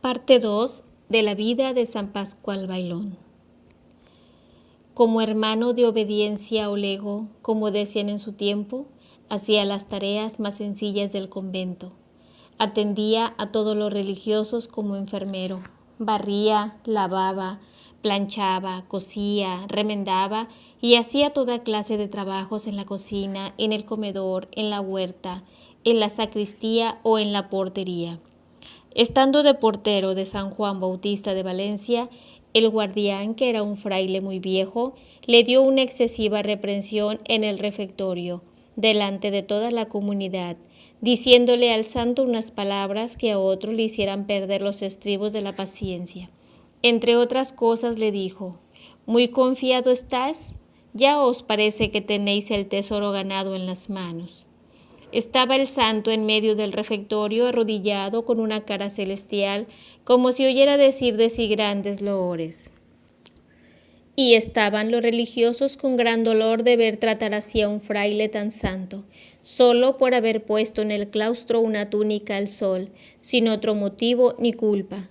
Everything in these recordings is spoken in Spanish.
Parte 2 de la vida de San Pascual Bailón. Como hermano de obediencia o lego, como decían en su tiempo, hacía las tareas más sencillas del convento. Atendía a todos los religiosos como enfermero. Barría, lavaba, planchaba, cosía, remendaba y hacía toda clase de trabajos en la cocina, en el comedor, en la huerta, en la sacristía o en la portería. Estando de portero de San Juan Bautista de Valencia, el guardián, que era un fraile muy viejo, le dio una excesiva reprensión en el refectorio, delante de toda la comunidad, diciéndole al santo unas palabras que a otro le hicieran perder los estribos de la paciencia. Entre otras cosas le dijo: «Muy confiado estás, ya os parece que tenéis el tesoro ganado en las manos». Estaba el santo en medio del refectorio, arrodillado con una cara celestial, como si oyera decir de sí grandes loores. Y estaban los religiosos con gran dolor de ver tratar así a un fraile tan santo, solo por haber puesto en el claustro una túnica al sol, sin otro motivo ni culpa.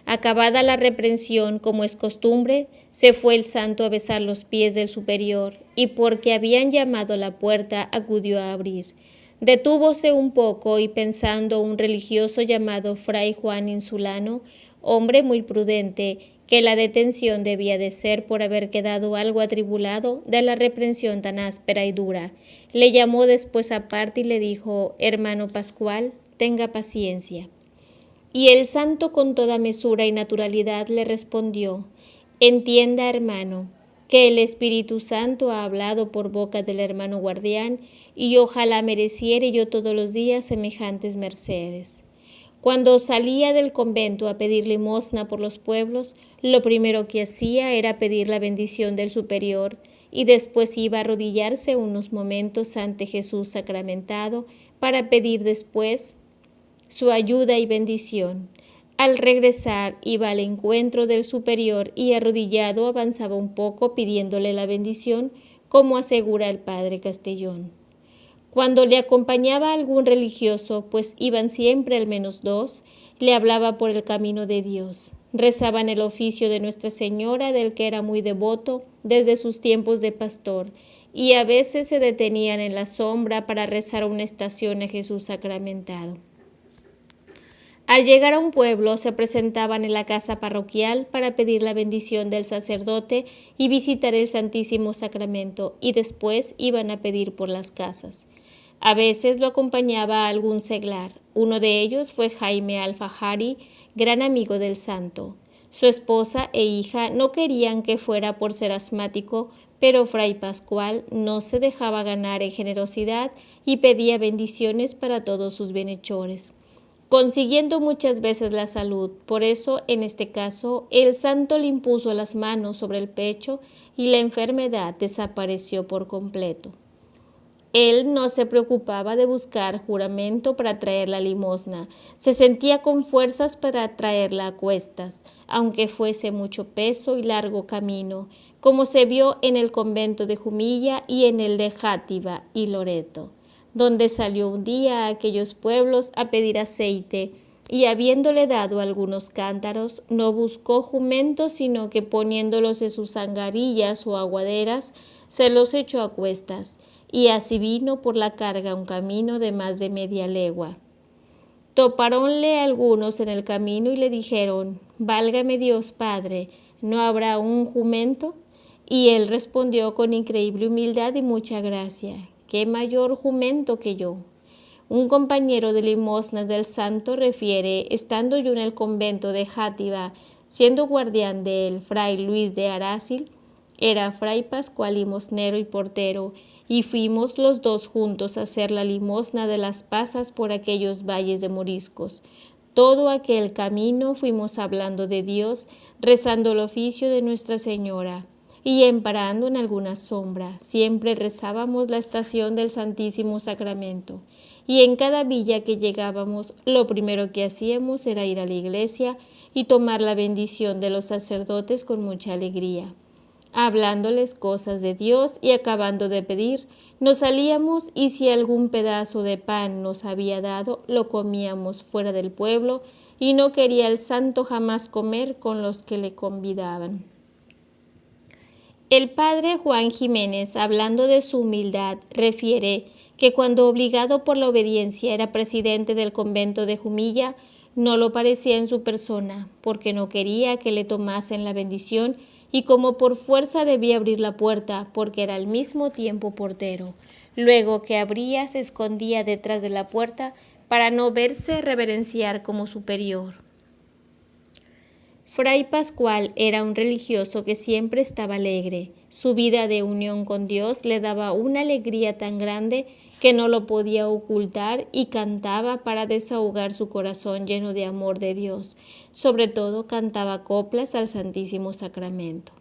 Acabada la reprensión, como es costumbre, se fue el santo a besar los pies del superior, y porque habían llamado a la puerta, acudió a abrir. Detúvose un poco y pensando un religioso llamado Fray Juan Insulano, hombre muy prudente, que la detención debía de ser por haber quedado algo atribulado de la reprensión tan áspera y dura, le llamó después aparte y le dijo: «Hermano Pascual, tenga paciencia». Y el santo con toda mesura y naturalidad le respondió: «Entienda, hermano, que el Espíritu Santo ha hablado por boca del hermano guardián, y ojalá mereciere yo todos los días semejantes mercedes. Cuando salía del convento a pedir limosna por los pueblos, lo primero que hacía era pedir la bendición del superior, y después iba a arrodillarse unos momentos ante Jesús sacramentado para pedir después su ayuda y bendición. Al regresar iba al encuentro del superior y arrodillado avanzaba un poco pidiéndole la bendición, como asegura el padre Castellón. Cuando le acompañaba algún religioso, pues iban siempre al menos dos, le hablaba por el camino de Dios. Rezaban el oficio de Nuestra Señora, del que era muy devoto desde sus tiempos de pastor, y a veces se detenían en la sombra para rezar una estación a Jesús sacramentado. Al llegar a un pueblo, se presentaban en la casa parroquial para pedir la bendición del sacerdote y visitar el Santísimo Sacramento, y después iban a pedir por las casas. A veces lo acompañaba algún seglar. Uno de ellos fue Jaime Alfajari, gran amigo del santo. Su esposa e hija no querían que fuera por ser asmático, pero Fray Pascual no se dejaba ganar en generosidad y pedía bendiciones para todos sus bienhechores, consiguiendo muchas veces la salud. Por eso, en este caso, el santo le impuso las manos sobre el pecho y la enfermedad desapareció por completo. Él no se preocupaba de buscar juramento para traer la limosna, se sentía con fuerzas para traerla a cuestas, aunque fuese mucho peso y largo camino, como se vio en el convento de Jumilla y en el de Játiva y Loreto, donde salió un día a aquellos pueblos a pedir aceite, y habiéndole dado algunos cántaros, no buscó jumento, sino que poniéndolos en sus angarillas o aguaderas, se los echó a cuestas, y así vino por la carga un camino de más de media legua. Topáronle algunos en el camino y le dijeron: «Válgame Dios Padre, ¿no habrá un jumento?». Y él respondió con increíble humildad y mucha gracia: «¿Qué mayor jumento que yo?». Un compañero de limosnas del santo refiere: «Estando yo en el convento de Játiva, siendo guardián de él fray Luis de Arácil, era fray Pascual limosnero y portero, y fuimos los dos juntos a hacer la limosna de las pasas por aquellos valles de moriscos. Todo aquel camino fuimos hablando de Dios, rezando el oficio de Nuestra Señora, y parando en alguna sombra, siempre rezábamos la estación del Santísimo Sacramento. Y en cada villa que llegábamos, lo primero que hacíamos era ir a la iglesia y tomar la bendición de los sacerdotes con mucha alegría, hablándoles cosas de Dios, y acabando de pedir, nos salíamos, y si algún pedazo de pan nos había dado, lo comíamos fuera del pueblo y no quería el santo jamás comer con los que le convidaban. El padre Juan Jiménez, hablando de su humildad, refiere que cuando obligado por la obediencia era presidente del convento de Jumilla, no lo parecía en su persona, porque no quería que le tomasen la bendición y como por fuerza debía abrir la puerta, porque era al mismo tiempo portero. Luego que abría, se escondía detrás de la puerta para no verse reverenciar como superior. Fray Pascual era un religioso que siempre estaba alegre. Su vida de unión con Dios le daba una alegría tan grande que no lo podía ocultar y cantaba para desahogar su corazón lleno de amor de Dios. Sobre todo cantaba coplas al Santísimo Sacramento.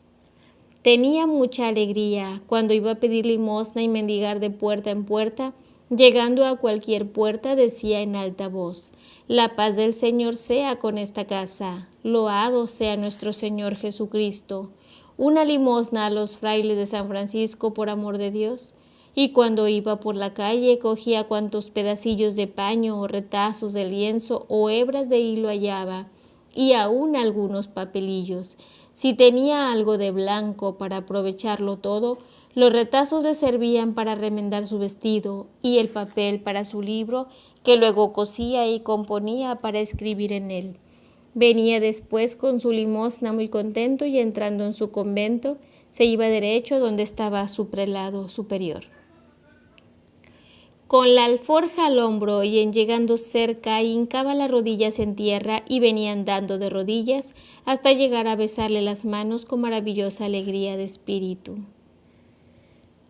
Tenía mucha alegría cuando iba a pedir limosna y mendigar de puerta en puerta. Llegando a cualquier puerta decía en alta voz: «La paz del Señor sea con esta casa, loado sea nuestro Señor Jesucristo». Una limosna a los frailes de San Francisco por amor de Dios. Y cuando iba por la calle cogía cuantos pedacillos de paño o retazos de lienzo o hebras de hilo hallaba, y aún algunos papelillos. Si tenía algo de blanco para aprovecharlo todo, los retazos le servían para remendar su vestido y el papel para su libro, que luego cosía y componía para escribir en él. Venía después con su limosna muy contento y entrando en su convento, se iba derecho donde estaba su prelado superior. Con la alforja al hombro y en llegando cerca hincaba las rodillas en tierra y venía andando de rodillas hasta llegar a besarle las manos con maravillosa alegría de espíritu.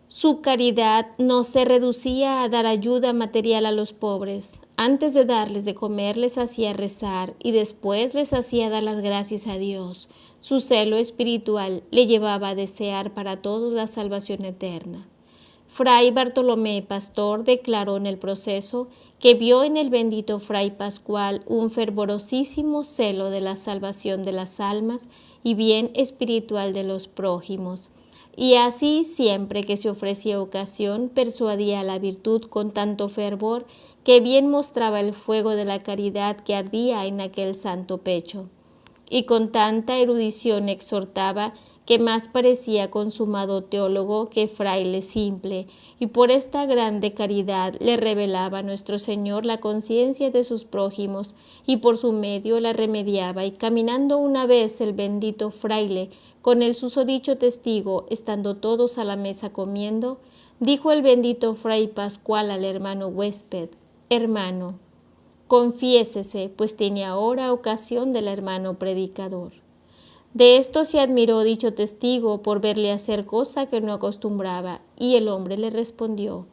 Su caridad no se reducía a dar ayuda material a los pobres. Antes de darles de comer les hacía rezar y después les hacía dar las gracias a Dios. Su celo espiritual le llevaba a desear para todos la salvación eterna. Fray Bartolomé Pastor declaró en el proceso que vio en el bendito Fray Pascual un fervorosísimo celo de la salvación de las almas y bien espiritual de los prójimos. Y así, siempre que se ofrecía ocasión, persuadía a la virtud con tanto fervor que bien mostraba el fuego de la caridad que ardía en aquel santo pecho. Y con tanta erudición exhortaba que más parecía consumado teólogo que fraile simple, y por esta grande caridad le revelaba a nuestro Señor la conciencia de sus prójimos, y por su medio la remediaba, y caminando una vez el bendito fraile, con el susodicho testigo, estando todos a la mesa comiendo, dijo el bendito Fray Pascual al hermano huésped: «Hermano, confiésese, pues tiene ahora ocasión del hermano predicador». De esto se admiró dicho testigo por verle hacer cosa que no acostumbraba, y el hombre le respondió: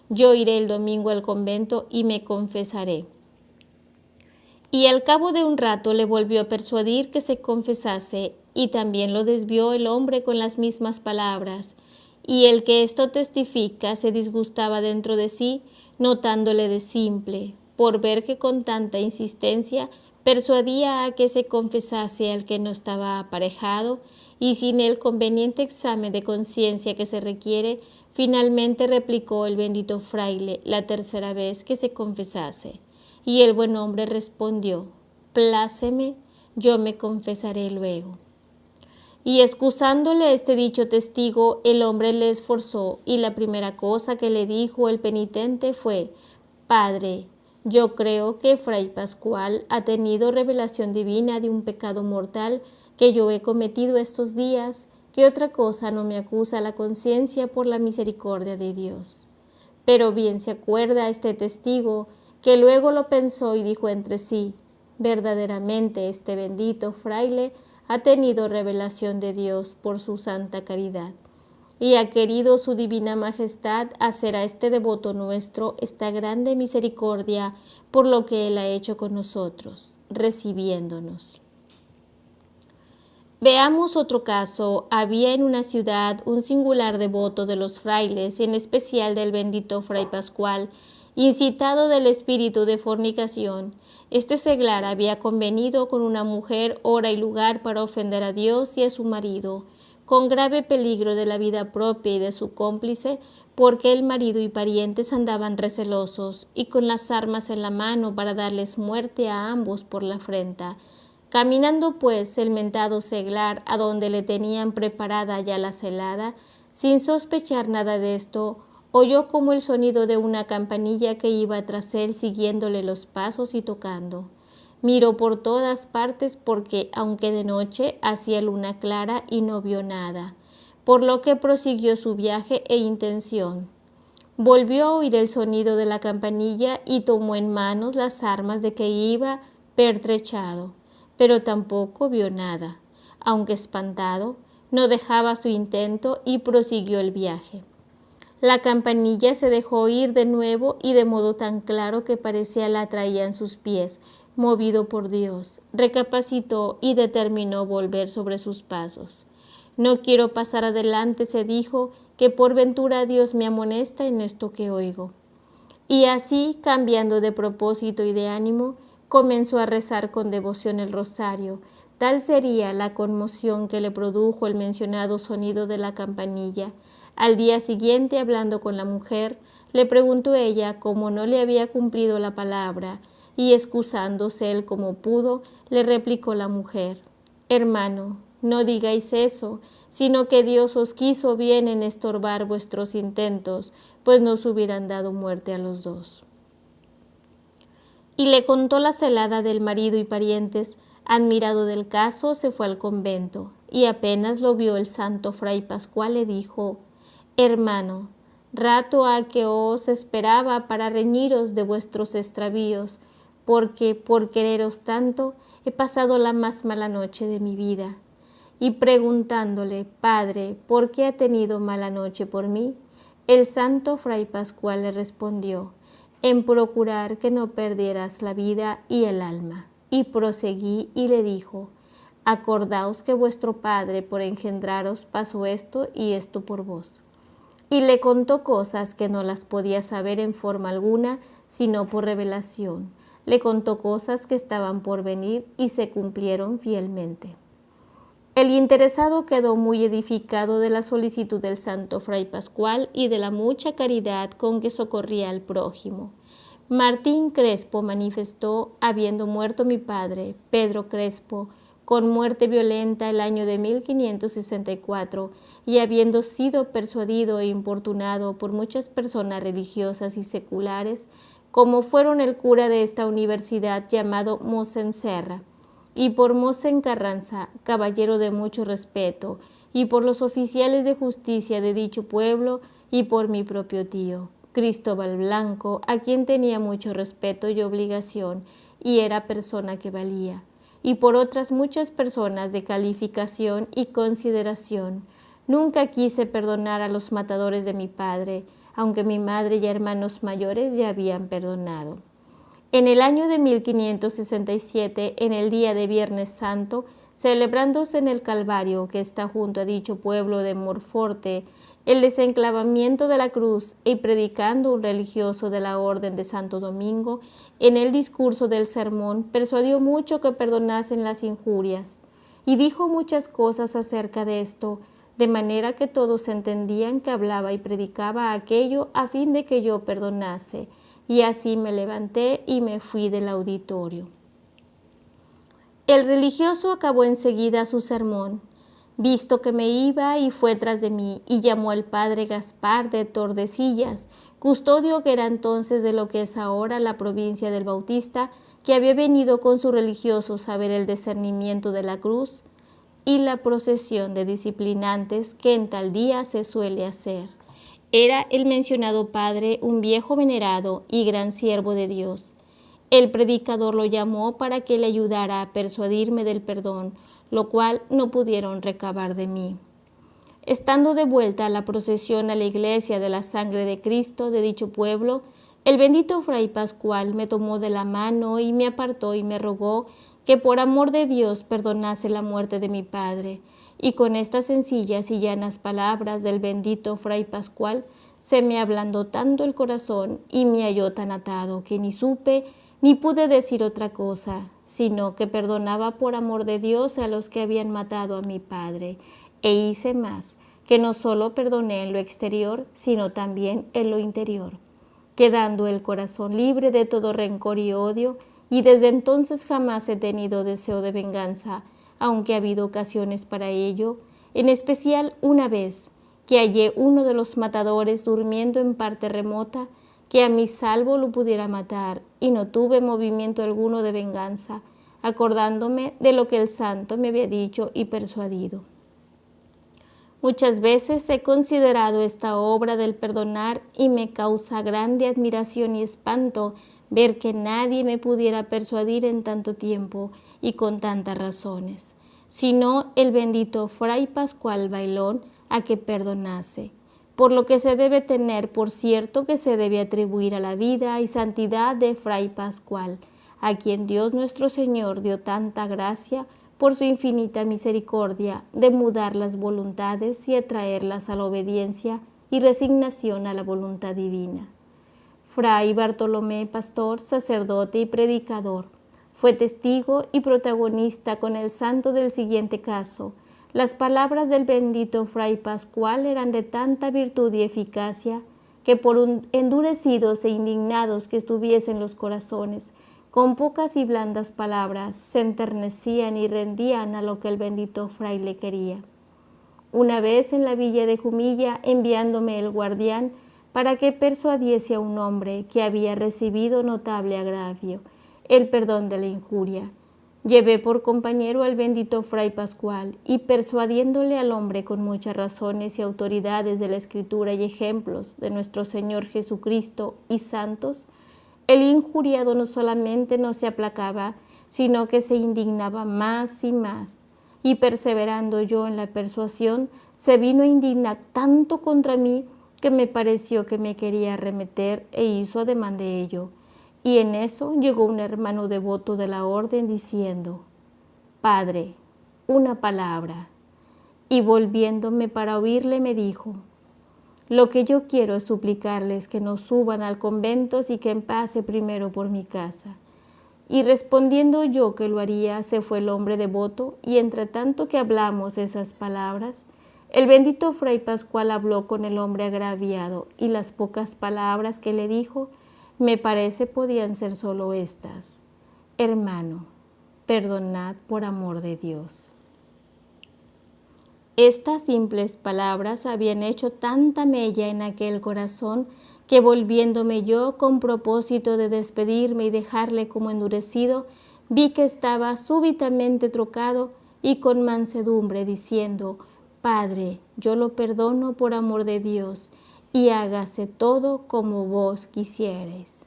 «Yo iré el domingo al convento y me confesaré». Y al cabo de un rato le volvió a persuadir que se confesase, y también lo desvió el hombre con las mismas palabras. Y el que esto testifica se disgustaba dentro de sí, notándole de simple, por ver que con tanta insistencia persuadía a que se confesase al que no estaba aparejado, y sin el conveniente examen de conciencia que se requiere, finalmente replicó el bendito fraile la tercera vez que se confesase. Y el buen hombre respondió: «Pláceme, yo me confesaré luego». Y excusándole este dicho testigo, el hombre le esforzó, y la primera cosa que le dijo el penitente fue: «Padre, yo creo que Fray Pascual ha tenido revelación divina de un pecado mortal que yo he cometido estos días, que otra cosa no me acusa la conciencia por la misericordia de Dios». Pero bien se acuerda este testigo, que luego lo pensó y dijo entre sí: «Verdaderamente este bendito fraile ha tenido revelación de Dios por su santa caridad, y ha querido su divina majestad hacer a este devoto nuestro esta grande misericordia por lo que él ha hecho con nosotros, recibiéndonos». Veamos otro caso. Había en una ciudad un singular devoto de los frailes, y en especial del bendito Fray Pascual, incitado del espíritu de fornicación. Este seglar había convenido con una mujer hora y lugar para ofender a Dios y a su marido. con grave peligro de la vida propia y de su cómplice, porque el marido y parientes andaban recelosos y con las armas en la mano para darles muerte a ambos por la afrenta. Caminando pues el mentado seglar a donde le tenían preparada ya la celada, sin sospechar nada de esto, oyó como el sonido de una campanilla que iba tras él siguiéndole los pasos y tocando. Miró por todas partes porque, aunque de noche, hacía luna clara y no vio nada, por lo que prosiguió su viaje e intención. Volvió a oír el sonido de la campanilla y tomó en manos las armas de que iba pertrechado, pero tampoco vio nada. Aunque espantado, no dejaba su intento y prosiguió el viaje. La campanilla se dejó oír de nuevo y de modo tan claro que parecía la traía en sus pies. Movido por Dios, recapacitó y determinó volver sobre sus pasos. No quiero pasar adelante, se dijo, que por ventura Dios me amonesta en esto que oigo. Y así, cambiando de propósito y de ánimo, comenzó a rezar con devoción el rosario. Tal sería la conmoción que le produjo el mencionado sonido de la campanilla. Al día siguiente, hablando con la mujer, le preguntó ella cómo no le había cumplido la palabra, y excusándose él como pudo, le replicó la mujer: «Hermano, no digáis eso, sino que Dios os quiso bien en estorbar vuestros intentos, pues nos hubieran dado muerte a los dos». Y le contó la celada del marido y parientes. Admirado del caso, se fue al convento, y apenas lo vio el santo fray Pascual, le dijo: «Hermano, rato ha que os esperaba para reñiros de vuestros extravíos, porque por quereros tanto he pasado la más mala noche de mi vida». Y preguntándole: «Padre, ¿por qué ha tenido mala noche por mí?», el santo fray Pascual le respondió: «En procurar que no perdieras la vida y el alma». Y proseguí y le dijo: «Acordaos que vuestro padre por engendraros pasó esto y esto por vos». Y le contó cosas que no las podía saber en forma alguna, sino por revelación. Le contó cosas que estaban por venir y se cumplieron fielmente. El interesado quedó muy edificado de la solicitud del santo fray Pascual y de la mucha caridad con que socorría al prójimo. Martín Crespo manifestó: «Habiendo muerto mi padre, Pedro Crespo, con muerte violenta el año de 1564, y habiendo sido persuadido e importunado por muchas personas religiosas y seculares, como fueron el cura de esta universidad llamado Mosén Serra, y por Mosén Carranza, caballero de mucho respeto, y por los oficiales de justicia de dicho pueblo, y por mi propio tío, Cristóbal Blanco, a quien tenía mucho respeto y obligación, y era persona que valía, y por otras muchas personas de calificación y consideración. Nunca quise perdonar a los matadores de mi padre, aunque mi madre y hermanos mayores ya habían perdonado». En el año de 1567, en el día de Viernes Santo, celebrándose en el Calvario, que está junto a dicho pueblo de Morforte, el desenclavamiento de la cruz, y predicando un religioso de la Orden de Santo Domingo, en el discurso del sermón persuadió mucho que perdonasen las injurias, y dijo muchas cosas acerca de esto, de manera que todos entendían que hablaba y predicaba aquello a fin de que yo perdonase, y así me levanté y me fui del auditorio. El religioso acabó enseguida su sermón, visto que me iba, y fue tras de mí, y llamó al padre Gaspar de Tordesillas, custodio que era entonces de lo que es ahora la provincia del Bautista, que había venido con sus religiosos a ver el discernimiento de la cruz y la procesión de disciplinantes que en tal día se suele hacer. Era el mencionado padre un viejo venerado y gran siervo de Dios. El predicador lo llamó para que le ayudara a persuadirme del perdón, lo cual no pudieron recabar de mí. Estando de vuelta a la procesión a la iglesia de la sangre de Cristo de dicho pueblo, el bendito fray Pascual me tomó de la mano y me apartó y me rogó que por amor de Dios perdonase la muerte de mi padre, y con estas sencillas y llanas palabras del bendito fray Pascual se me ablandó tanto el corazón y me halló tan atado que ni supe ni pude decir otra cosa, sino que perdonaba por amor de Dios a los que habían matado a mi padre. e hice más, que no solo perdoné en lo exterior, sino también en lo interior, quedando el corazón libre de todo rencor y odio, y desde entonces jamás he tenido deseo de venganza, aunque ha habido ocasiones para ello, en especial una vez, que hallé uno de los matadores durmiendo en parte remota, que a mi salvo lo pudiera matar, y no tuve movimiento alguno de venganza, acordándome de lo que el santo me había dicho y persuadido. Muchas veces he considerado esta obra del perdonar y me causa grande admiración y espanto ver que nadie me pudiera persuadir en tanto tiempo y con tantas razones, sino el bendito Fray Pascual Bailón, a que perdonase, por lo que se debe tener por cierto que se debe atribuir a la vida y santidad de Fray Pascual, a quien Dios nuestro Señor dio tanta gracia por su infinita misericordia de mudar las voluntades y atraerlas a la obediencia y resignación a la voluntad divina. Fray Bartolomé Pastor, sacerdote y predicador, fue testigo y protagonista con el santo del siguiente caso. Las palabras del bendito Fray Pascual eran de tanta virtud y eficacia que por endurecidos e indignados que estuviesen los corazones, con pocas y blandas palabras se enternecían y rendían a lo que el bendito fraile quería. Una vez en la villa de Jumilla, enviándome el guardián para que persuadiese a un hombre que había recibido notable agravio, el perdón de la injuria, llevé por compañero al bendito Fray Pascual, y persuadiéndole al hombre con muchas razones y autoridades de la Escritura y ejemplos de nuestro Señor Jesucristo y santos, el injuriado no solamente no se aplacaba, sino que se indignaba más y más, y perseverando yo en la persuasión, se vino a indignar tanto contra mí que me pareció que me quería arremeter e hizo ademán de ello. Y en eso llegó un hermano devoto de la orden diciendo: Padre, una palabra. Y volviéndome para oírle me dijo: Lo que yo quiero es suplicarles que no suban al convento y que pase primero por mi casa. Y respondiendo yo que lo haría, se fue el hombre devoto, y entre tanto que hablamos esas palabras, el bendito Fray Pascual habló con el hombre agraviado, y las pocas palabras que le dijo, me parece podían ser solo estas: Hermano, perdonad por amor de Dios. Estas simples palabras habían hecho tanta mella en aquel corazón que, volviéndome yo con propósito de despedirme y dejarle como endurecido, vi que estaba súbitamente trocado y con mansedumbre diciendo: Padre, yo lo perdono por amor de Dios, y hágase todo como vos quisiereis.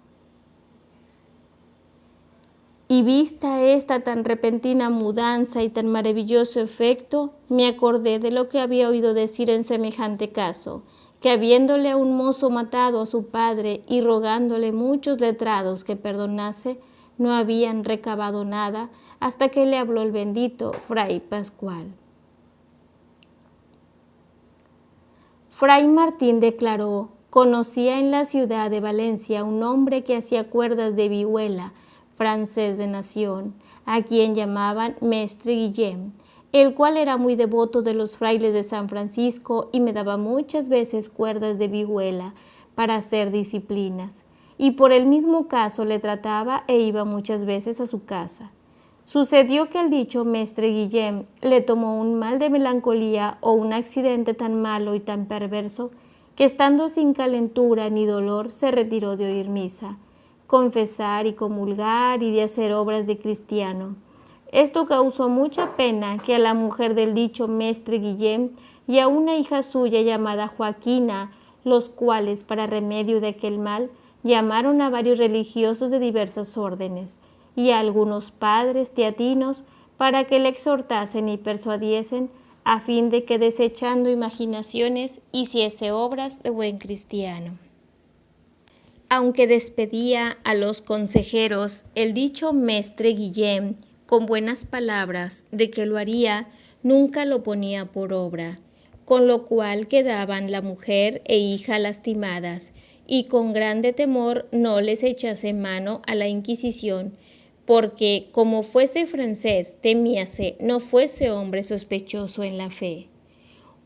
Y vista esta tan repentina mudanza y tan maravilloso efecto, me acordé de lo que había oído decir en semejante caso, que habiéndole a un mozo matado a su padre y rogándole muchos letrados que perdonase, no habían recabado nada hasta que le habló el bendito Fray Pascual. Fray Martín declaró: conocía en la ciudad de Valencia un hombre que hacía cuerdas de vihuela, francés de nación, a quien llamaban Mestre Guillem, el cual era muy devoto de los frailes de San Francisco y me daba muchas veces cuerdas de vihuela para hacer disciplinas, y por el mismo caso le trataba e iba muchas veces a su casa. Sucedió que el dicho Mestre Guillem le tomó un mal de melancolía o un accidente tan malo y tan perverso que, estando sin calentura ni dolor, se retiró de oír misa, confesar y comulgar y de hacer obras de cristiano. Esto causó mucha pena que a la mujer del dicho Mestre Guillem y a una hija suya llamada Joaquina, los cuales, para remedio de aquel mal, llamaron a varios religiosos de diversas órdenes y a algunos padres teatinos para que le exhortasen y persuadiesen, a fin de que, desechando imaginaciones, hiciese obras de buen cristiano. Aunque despedía a los consejeros el dicho Mestre Guillem con buenas palabras de que lo haría, nunca lo ponía por obra, con lo cual quedaban la mujer e hija lastimadas, y con grande temor no les echase mano a la Inquisición, porque, como fuese francés, temíase no fuese hombre sospechoso en la fe.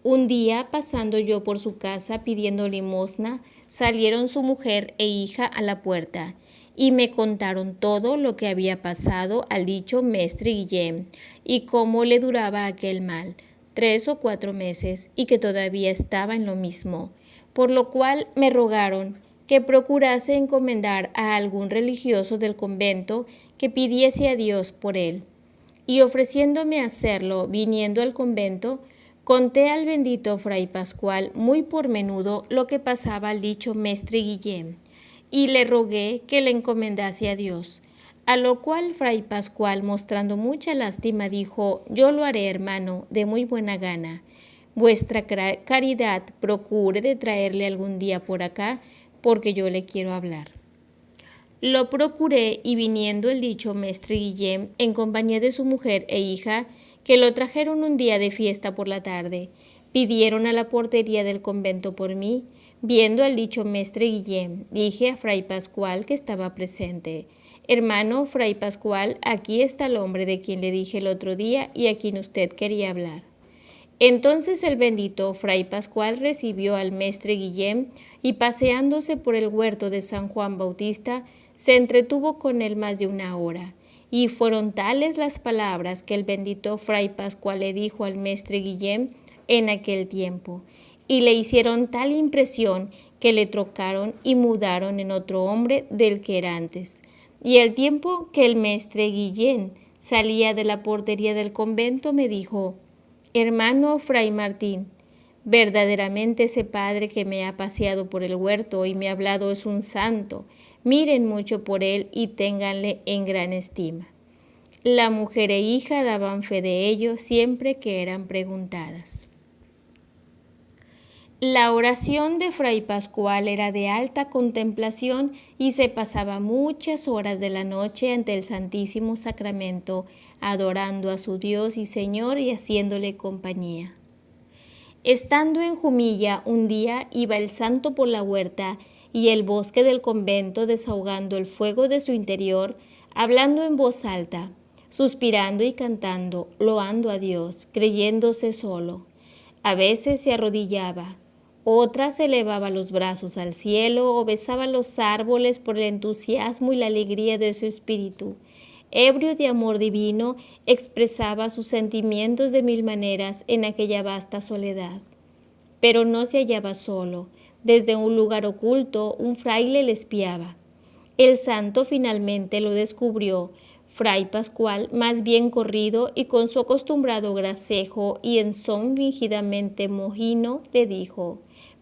Un día, pasando yo por su casa pidiendo limosna, salieron su mujer e hija a la puerta, y me contaron todo lo que había pasado al dicho Mestre Guillem, y cómo le duraba aquel mal, 3 o 4 meses, y que todavía estaba en lo mismo, por lo cual me rogaron que procurase encomendar a algún religioso del convento que pidiese a Dios por él. Y ofreciéndome hacerlo, viniendo al convento, conté al bendito Fray Pascual muy por menudo lo que pasaba al dicho Mestre Guillem, y le rogué que le encomendase a Dios. A lo cual Fray Pascual, mostrando mucha lástima, dijo: yo lo haré, hermano, de muy buena gana. Vuestra caridad procure de traerle algún día por acá, porque yo le quiero hablar. Lo procuré, y viniendo el dicho Mestre Guillem en compañía de su mujer e hija, que lo trajeron un día de fiesta por la tarde, pidieron a la portería del convento por mí. Viendo al dicho Mestre Guillem, dije a Fray Pascual, que estaba presente: hermano Fray Pascual, aquí está el hombre de quien le dije el otro día y a quien usted quería hablar. Entonces el bendito Fray Pascual recibió al Mestre Guillem, y paseándose por el huerto de San Juan Bautista, se entretuvo con él más de 1 hora. Y fueron tales las palabras que el bendito Fray Pascual le dijo al Mestre Guillem en aquel tiempo, y le hicieron tal impresión que le trocaron y mudaron en otro hombre del que era antes. Y el tiempo que el Mestre Guillem salía de la portería del convento, me dijo: hermano Fray Martín, verdaderamente ese padre que me ha paseado por el huerto y me ha hablado es un santo. Miren mucho por él y ténganle en gran estima. La mujer e hija daban fe de ello siempre que eran preguntadas. La oración de Fray Pascual era de alta contemplación y se pasaba muchas horas de la noche ante el Santísimo Sacramento, adorando a su Dios y Señor y haciéndole compañía. Estando en Jumilla, un día iba el santo por la huerta y el bosque del convento, desahogando el fuego de su interior, hablando en voz alta, suspirando y cantando, loando a Dios, creyéndose solo. A veces se arrodillaba, otras elevaba los brazos al cielo o besaba los árboles por el entusiasmo y la alegría de su espíritu. Ebrio de amor divino, expresaba sus sentimientos de 1000 maneras en aquella vasta soledad. Pero no se hallaba solo. Desde un lugar oculto, un fraile le espiaba. El santo finalmente lo descubrió. Fray Pascual, más bien corrido y con su acostumbrado gracejo y en son fingidamente mojino, le dijo: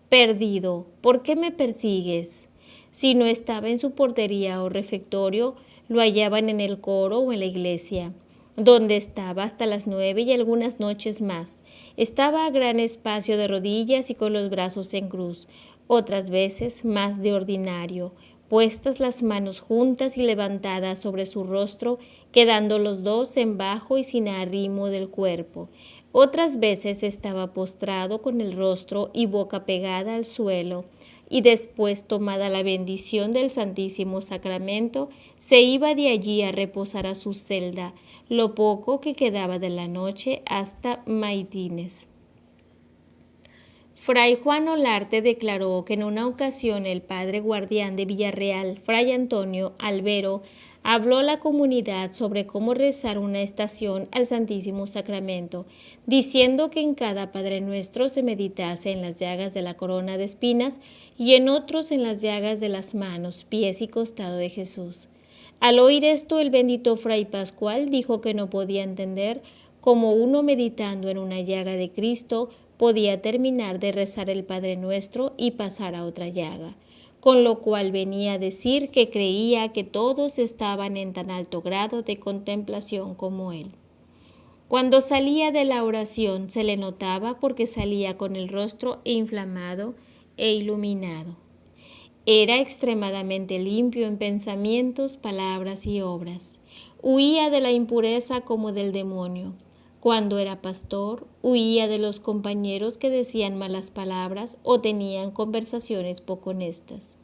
perdido, ¿por qué me persigues? Si no estaba en su portería o refectorio, lo hallaban en el coro o en la iglesia, donde estaba hasta las 9 y algunas noches más. Estaba a gran espacio de rodillas y con los brazos en cruz, otras veces más de ordinario, puestas las manos juntas y levantadas sobre su rostro, quedando los dos en bajo y sin arrimo del cuerpo. Otras veces estaba postrado con el rostro y boca pegada al suelo, y después, tomada la bendición del Santísimo Sacramento, se iba de allí a reposar a su celda, lo poco que quedaba de la noche hasta maitines. Fray Juan Olarte declaró que en una ocasión el padre guardián de Villarreal, Fray Antonio Albero, habló a la comunidad sobre cómo rezar una estación al Santísimo Sacramento, diciendo que en cada Padre Nuestro se meditase en las llagas de la corona de espinas y en otros en las llagas de las manos, pies y costado de Jesús. Al oír esto, el bendito Fray Pascual dijo que no podía entender cómo uno meditando en una llaga de Cristo podía terminar de rezar el Padre Nuestro y pasar a otra llaga, con lo cual venía a decir que creía que todos estaban en tan alto grado de contemplación como él. Cuando salía de la oración se le notaba porque salía con el rostro inflamado e iluminado. Era extremadamente limpio en pensamientos, palabras y obras. Huía de la impureza como del demonio. Cuando era pastor, huía de los compañeros que decían malas palabras o tenían conversaciones poco honestas.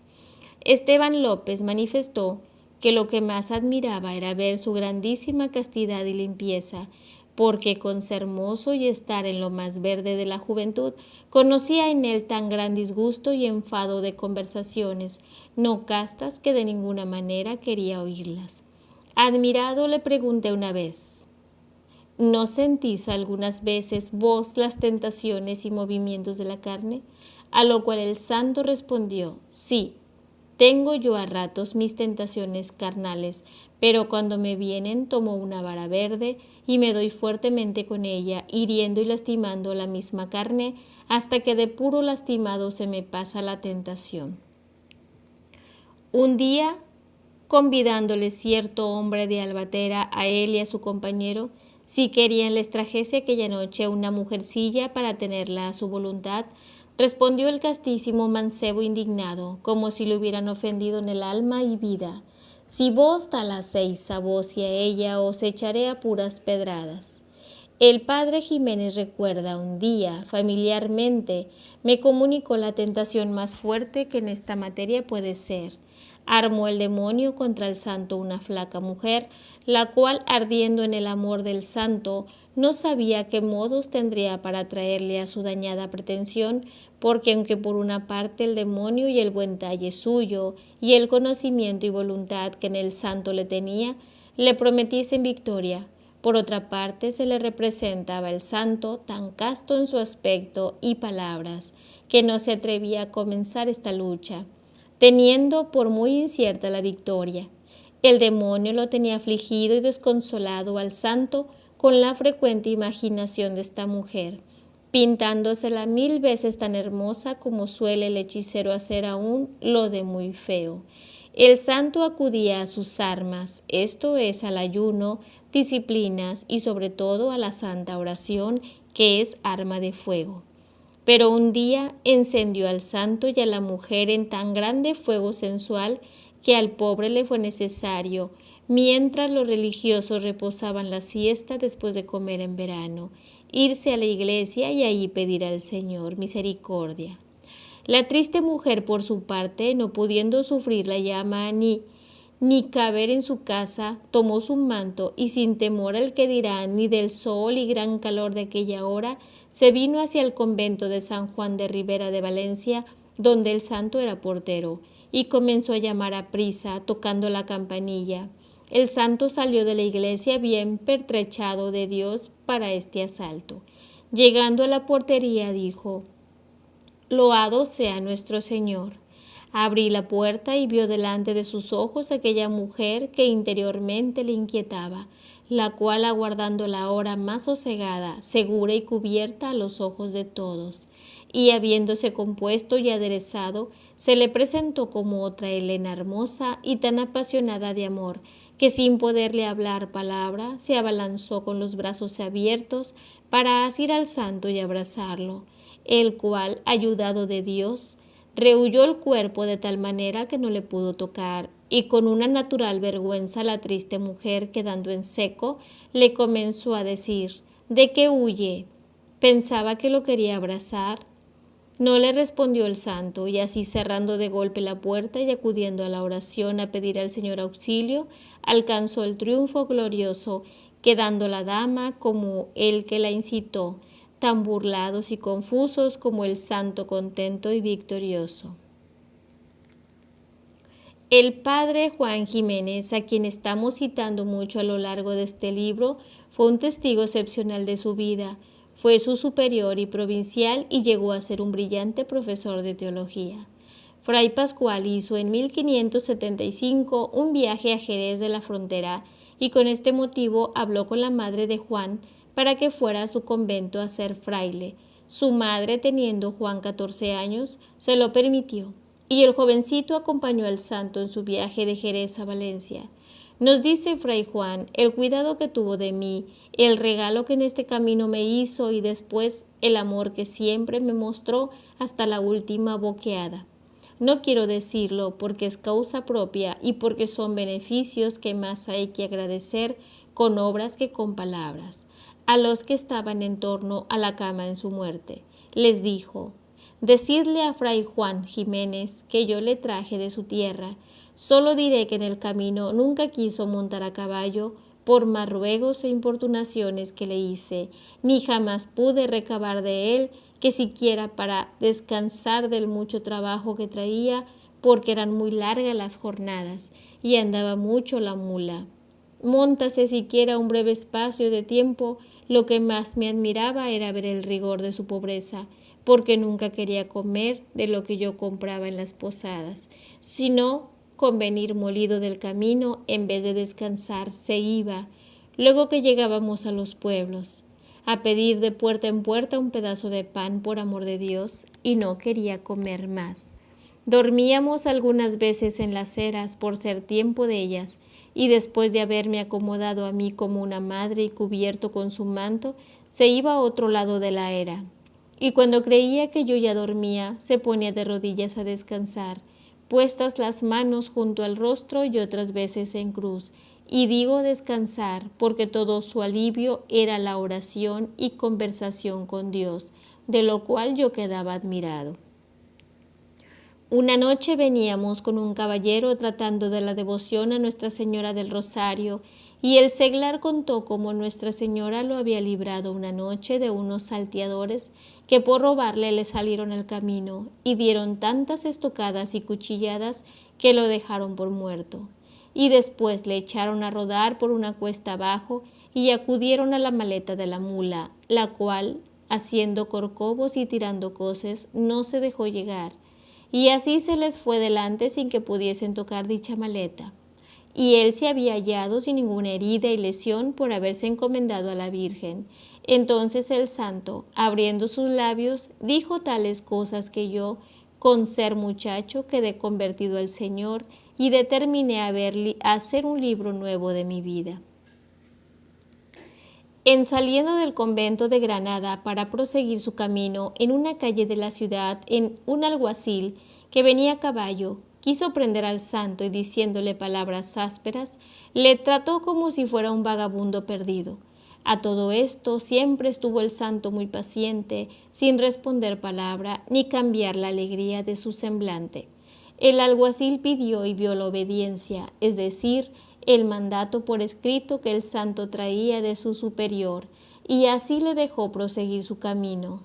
Esteban López manifestó que lo que más admiraba era ver su grandísima castidad y limpieza, porque con ser hermoso y estar en lo más verde de la juventud, conocía en él tan gran disgusto y enfado de conversaciones no castas que de ninguna manera quería oírlas. Admirado le pregunté una vez: ¿no sentís algunas veces vos las tentaciones y movimientos de la carne? A lo cual el santo respondió: sí, tengo yo a ratos mis tentaciones carnales, pero cuando me vienen tomo una vara verde y me doy fuertemente con ella, hiriendo y lastimando la misma carne, hasta que de puro lastimado se me pasa la tentación. Un día, convidándole cierto hombre de Albatera a él y a su compañero, si querían les trajese aquella noche una mujercilla para tenerla a su voluntad, respondió el castísimo mancebo indignado, como si le hubieran ofendido en el alma y vida: si vos tal hacéis a vos y a ella, os echaré a puras pedradas. El padre Jiménez recuerda un día, familiarmente, me comunicó la tentación más fuerte que en esta materia puede ser. Armó el demonio contra el santo una flaca mujer, la cual, ardiendo en el amor del santo, no sabía qué modos tendría para atraerle a su dañada pretensión, porque aunque por una parte el demonio y el buen talle suyo, y el conocimiento y voluntad que en el santo le tenía, le prometiesen victoria, por otra parte se le representaba el santo tan casto en su aspecto y palabras, que no se atrevía a comenzar esta lucha, teniendo por muy incierta la victoria. El demonio lo tenía afligido y desconsolado al santo con la frecuente imaginación de esta mujer, pintándosela 1000 veces tan hermosa como suele el hechicero hacer aún lo de muy feo. El santo acudía a sus armas, esto es, al ayuno, disciplinas y sobre todo a la santa oración, que es arma de fuego. Pero un día encendió al santo y a la mujer en tan grande fuego sensual que al pobre le fue necesario, mientras los religiosos reposaban la siesta después de comer en verano, irse a la iglesia y allí pedir al Señor misericordia. La triste mujer, por su parte, no pudiendo sufrir la llama ni caber en su casa, tomó su manto y sin temor al que dirán ni del sol y gran calor de aquella hora, se vino hacia el convento de San Juan de Ribera de Valencia, donde el santo era portero, y comenzó a llamar a prisa, tocando la campanilla. El santo salió de la iglesia bien pertrechado de Dios para este asalto. Llegando a la portería dijo: «Loado sea nuestro Señor». Abrí la puerta y vio delante de sus ojos aquella mujer que interiormente le inquietaba, la cual, aguardando la hora más sosegada, segura y cubierta a los ojos de todos, y habiéndose compuesto y aderezado, se le presentó como otra Helena hermosa y tan apasionada de amor, que sin poderle hablar palabra, se abalanzó con los brazos abiertos para asir al santo y abrazarlo, el cual, ayudado de Dios, rehuyó el cuerpo de tal manera que no le pudo tocar, y con una natural vergüenza la triste mujer, quedando en seco, le comenzó a decir: «¿De qué huye? ¿Pensaba que lo quería abrazar?». No le respondió el santo, y así cerrando de golpe la puerta y acudiendo a la oración a pedir al Señor auxilio, alcanzó el triunfo glorioso, quedando la dama como el que la incitó, tan burlados y confusos como el santo contento y victorioso. El padre Juan Jiménez, a quien estamos citando mucho a lo largo de este libro, fue un testigo excepcional de su vida. Fue su superior y provincial y llegó a ser un brillante profesor de teología. Fray Pascual hizo en 1575 un viaje a Jerez de la Frontera y con este motivo habló con la madre de Juan para que fuera a su convento a ser fraile. Su madre, teniendo Juan 14 años, se lo permitió, y el jovencito acompañó al santo en su viaje de Jerez a Valencia. Nos dice Fray Juan el cuidado que tuvo de mí, el regalo que en este camino me hizo y después el amor que siempre me mostró hasta la última boqueada. No quiero decirlo porque es causa propia y porque son beneficios que más hay que agradecer con obras que con palabras. A los que estaban en torno a la cama en su muerte, les dijo: «Decidle a Fray Juan Jiménez que yo le traje de su tierra. Solo diré que en el camino nunca quiso montar a caballo, por más ruegos e importunaciones que le hice, ni jamás pude recabar de él que siquiera para descansar del mucho trabajo que traía, porque eran muy largas las jornadas y andaba mucho la mula. Móntase siquiera un breve espacio de tiempo, lo que más me admiraba era ver el rigor de su pobreza, porque nunca quería comer de lo que yo compraba en las posadas, sino con venir molido del camino, en vez de descansar, se iba, luego que llegábamos a los pueblos, a pedir de puerta en puerta un pedazo de pan por amor de Dios, y no quería comer más. Dormíamos algunas veces en las eras por ser tiempo de ellas, y después de haberme acomodado a mí como una madre y cubierto con su manto, se iba a otro lado de la era. Y cuando creía que yo ya dormía, se ponía de rodillas a descansar, puestas las manos junto al rostro y otras veces en cruz. Y digo descansar porque todo su alivio era la oración y conversación con Dios, de lo cual yo quedaba admirado. Una noche veníamos con un caballero tratando de la devoción a Nuestra Señora del Rosario, y el seglar contó cómo Nuestra Señora lo había librado una noche de unos salteadores que por robarle le salieron al camino y dieron tantas estocadas y cuchilladas que lo dejaron por muerto. Y después le echaron a rodar por una cuesta abajo y acudieron a la maleta de la mula, la cual, haciendo corcovos y tirando coces, no se dejó llegar. Y así se les fue delante sin que pudiesen tocar dicha maleta. Y él se había hallado sin ninguna herida y lesión por haberse encomendado a la Virgen. Entonces el santo, abriendo sus labios, dijo tales cosas que yo, con ser muchacho, quedé convertido al Señor y determiné a hacer un libro nuevo de mi vida. En saliendo del convento de Granada para proseguir su camino en una calle de la ciudad, en un alguacil que venía a caballo, quiso prender al santo y diciéndole palabras ásperas, le trató como si fuera un vagabundo perdido. A todo esto siempre estuvo el santo muy paciente, sin responder palabra ni cambiar la alegría de su semblante. El alguacil pidió y vio la obediencia, es decir, el mandato por escrito que el santo traía de su superior, y así le dejó proseguir su camino.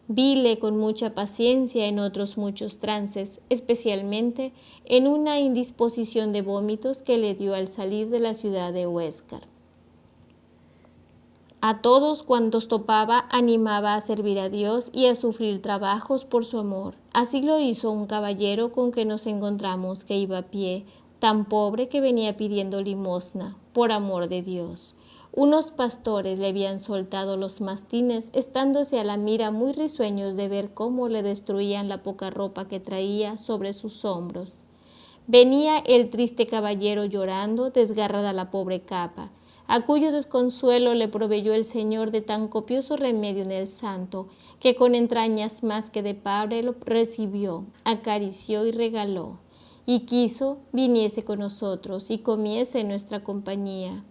Vile con mucha paciencia en otros muchos trances, especialmente en una indisposición de vómitos que le dio al salir de la ciudad de Huéscar. A todos cuantos topaba animaba a servir a Dios y a sufrir trabajos por su amor. Así lo hizo un caballero con que nos encontramos que iba a pie, tan pobre que venía pidiendo limosna, por amor de Dios. Unos pastores le habían soltado los mastines, estándose a la mira muy risueños de ver cómo le destruían la poca ropa que traía sobre sus hombros. Venía el triste caballero llorando, desgarrada la pobre capa, a cuyo desconsuelo le proveyó el Señor de tan copioso remedio en el santo, que con entrañas más que de padre lo recibió, acarició y regaló, y quiso viniese con nosotros y comiese en nuestra compañía.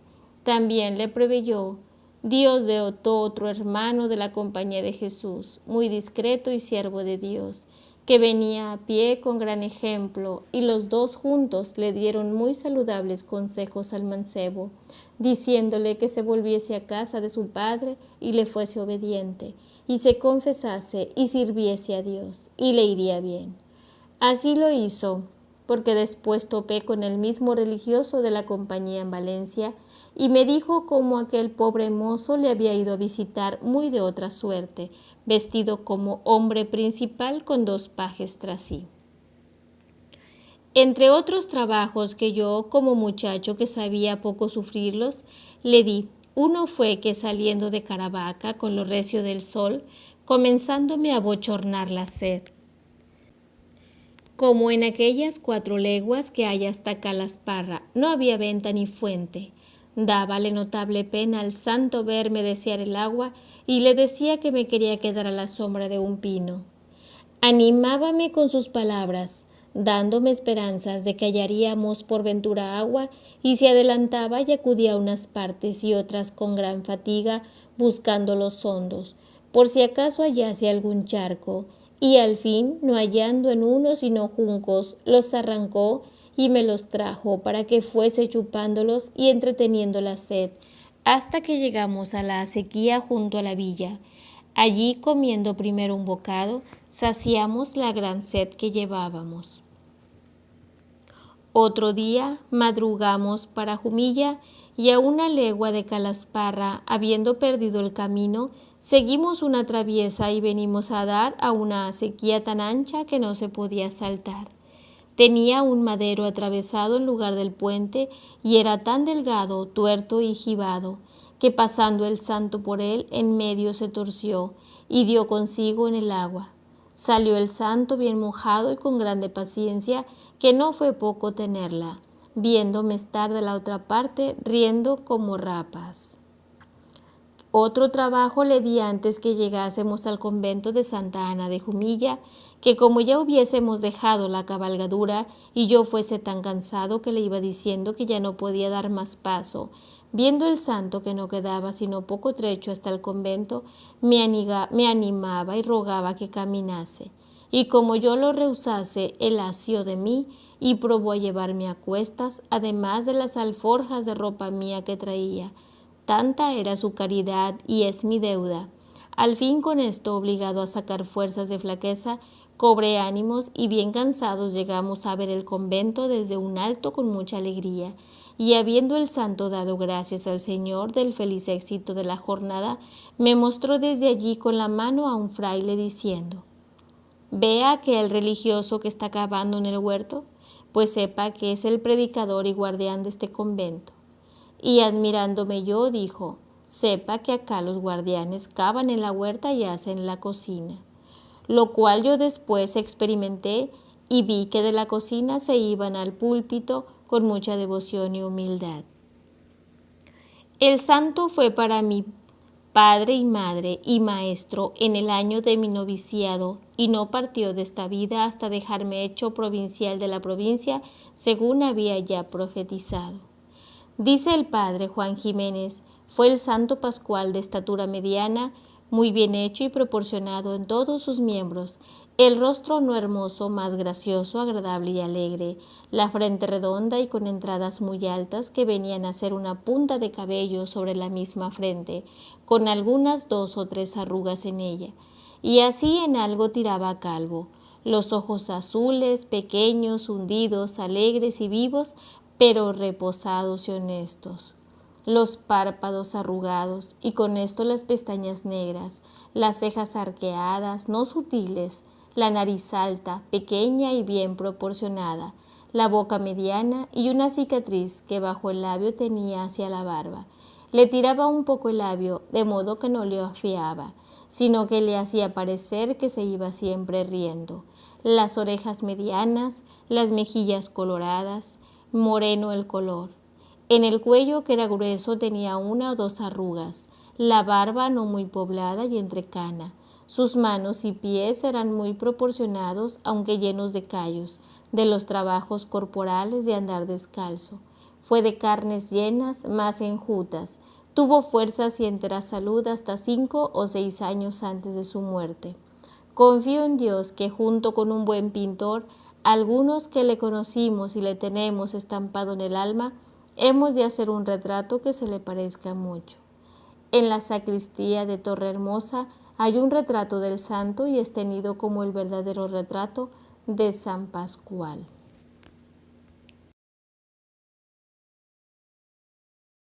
También le proveyó Dios de otro hermano de la compañía de Jesús, muy discreto y siervo de Dios, que venía a pie con gran ejemplo, y los dos juntos le dieron muy saludables consejos al mancebo, diciéndole que se volviese a casa de su padre y le fuese obediente, y se confesase y sirviese a Dios, y le iría bien. Así lo hizo, porque después topé con el mismo religioso de la compañía en Valencia, y me dijo cómo aquel pobre mozo le había ido a visitar muy de otra suerte, vestido como hombre principal con 2 pajes tras sí. Entre otros trabajos que yo, como muchacho que sabía poco sufrirlos, le di, uno fue que saliendo de Caravaca con lo recio del sol, comenzándome a bochornar la sed, como en aquellas 4 leguas que hay hasta Calasparra, no había venta ni fuente. Dábale notable pena al santo verme desear el agua y le decía que me quería quedar a la sombra de un pino. Animábame con sus palabras, dándome esperanzas de que hallaríamos por ventura agua, y se adelantaba y acudía a unas partes y otras con gran fatiga buscando los hondos, por si acaso hallase algún charco, Y al fin, no hallando en uno sino juncos, los arrancó y me los trajo para que fuese chupándolos y entreteniendo la sed, hasta que llegamos a la acequia junto a la villa. Allí, comiendo primero un bocado, saciamos la gran sed que llevábamos. Otro día madrugamos para Jumilla, y a una legua de Calasparra, habiendo perdido el camino, seguimos una traviesa y venimos a dar a una acequia tan ancha que no se podía saltar. Tenía un madero atravesado en lugar del puente, y era tan delgado, tuerto y jibado, que pasando el santo por él, en medio se torció, y dio consigo en el agua. Salió el santo bien mojado y con grande paciencia, que no fue poco tenerla, viéndome estar de la otra parte, riendo como rapas. Otro trabajo le di antes que llegásemos al convento de Santa Ana de Jumilla, que como ya hubiésemos dejado la cabalgadura y yo fuese tan cansado que le iba diciendo que ya no podía dar más paso, viendo el santo que no quedaba sino poco trecho hasta el convento, me animaba y rogaba que caminase. Y como yo lo rehusase, él asió de mí y probó a llevarme a cuestas, además de las alforjas de ropa mía que traía. Tanta era su caridad y es mi deuda. Al fin, con esto, obligado a sacar fuerzas de flaqueza, cobré ánimos y bien cansados llegamos a ver el convento desde un alto con mucha alegría. Y habiendo el santo dado gracias al Señor del feliz éxito de la jornada, me mostró desde allí con la mano a un fraile diciendo: «Vea que el religioso que está cavando en el huerto, pues sepa que es el predicador y guardián de este convento». Y admirándome yo, dijo: «Sepa que acá los guardianes cavan en la huerta y hacen la cocina». Lo cual yo después experimenté y vi que de la cocina se iban al púlpito con mucha devoción y humildad. El santo fue para mí padre y madre y maestro en el año de mi noviciado, y no partió de esta vida hasta dejarme hecho provincial de la provincia, según había ya profetizado. Dice el padre Juan Jiménez, fue el santo pascual de estatura mediana, muy bien hecho y proporcionado en todos sus miembros, el rostro no hermoso, más gracioso, agradable y alegre, la frente redonda y con entradas muy altas que venían a ser una punta de cabello sobre la misma frente, con algunas 2 o 3 arrugas en ella, y así en algo tiraba a calvo, los ojos azules, pequeños, hundidos, alegres y vivos, pero reposados y honestos, los párpados arrugados y con esto las pestañas negras, las cejas arqueadas, no sutiles, la nariz alta, pequeña y bien proporcionada, la boca mediana y una cicatriz que bajo el labio tenía hacia la barba. Le tiraba un poco el labio, de modo que no le afiaba, sino que le hacía parecer que se iba siempre riendo. Las orejas medianas, las mejillas coloradas, moreno el color. En el cuello, que era grueso, tenía 1 o 2 arrugas, la barba no muy poblada y entrecana. Sus manos y pies eran muy proporcionados, aunque llenos de callos, de los trabajos corporales de andar descalzo. Fue de carnes llenas, más enjutas. Tuvo fuerzas y entera salud hasta 5 o 6 años antes de su muerte. Confío en Dios que junto con un buen pintor, algunos que le conocimos y le tenemos estampado en el alma, hemos de hacer un retrato que se le parezca mucho. En la sacristía de Torrehermosa hay un retrato del santo y es tenido como el verdadero retrato de San Pascual.